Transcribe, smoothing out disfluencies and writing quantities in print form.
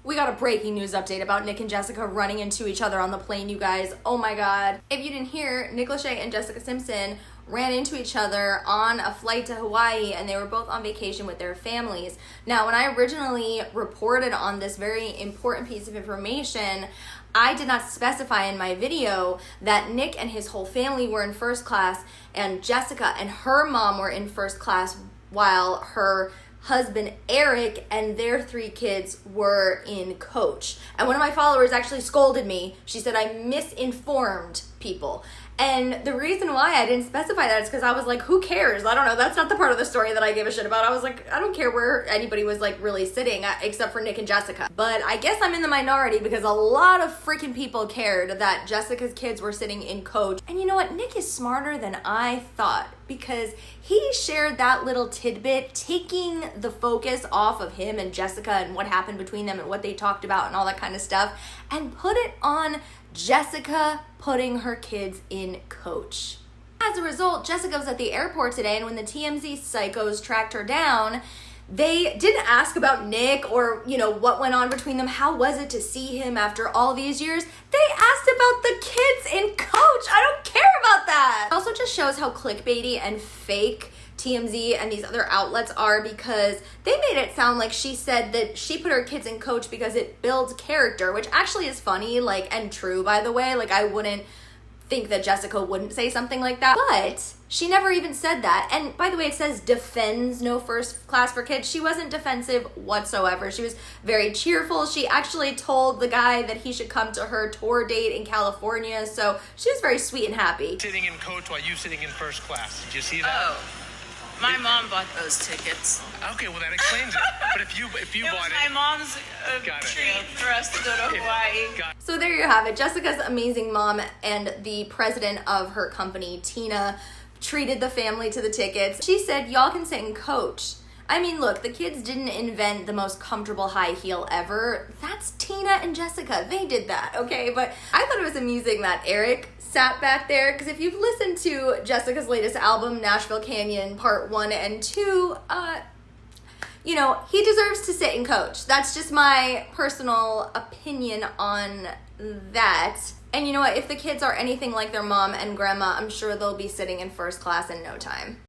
We got a breaking news update about Nick and Jessica running into each other on the plane, you guys. Oh my god. If you didn't hear, Nick Lachey and Jessica Simpson ran into each other on a flight to Hawaii, and they were both on vacation with their families. Now, when I originally reported on this very important piece of information, I did not specify in my video that Nick and his whole family were in first class and Jessica and her mom were in first class while her husband Eric and their 3 kids were in coach. And one of my followers actually scolded me. She said I misinformed people. And the reason why I didn't specify that is because I was like, who cares? I don't know. That's not the part of the story that I give a shit about. I was like, I don't care where anybody was like really sitting except for Nick and Jessica. But I guess I'm in the minority because a lot of freaking people cared that Jessica's kids were sitting in coach. And you know what? Nick is smarter than I thought because he shared that little tidbit, taking the focus off of him and Jessica and what happened between them and what they talked about and all that kind of stuff, and put it on Jessica putting her kids in coach. As a result, Jessica was at the airport today, and when the TMZ psychos tracked her down, they didn't ask about Nick or, what went on between them. How was it to see him after all these years? They asked about the kids in coach. I don't care about that. It also just shows how clickbaity and fake TMZ and these other outlets are, because they made it sound like she said that she put her kids in coach because it builds character, which actually is funny, and true, by the way. I wouldn't think that Jessica wouldn't say something like that, but she never even said that. And by the way, it says defends no first class for kids. She wasn't defensive whatsoever. She was very cheerful. She actually told the guy that he should come to her tour date in California, so she was very sweet and happy. Sitting in coach while you sitting in first class. Did you see that? Oh. My mom bought those tickets. Okay, well that explains it. But if you bought my mom's treat for us to go to Hawaii. So there you have it. Jessica's amazing mom and the president of her company, Tina, treated the family to the tickets. She said, y'all can sit in coach. I mean, look, the kids didn't invent the most comfortable high heel ever. That's Tina and Jessica. They did that, okay? But I thought it was amusing that Eric sat back there, because if you've listened to Jessica's latest album, Nashville Canyon Part 1 and 2, he deserves to sit in coach. That's just my personal opinion on that. And you know what? If the kids are anything like their mom and grandma, I'm sure they'll be sitting in first class in no time.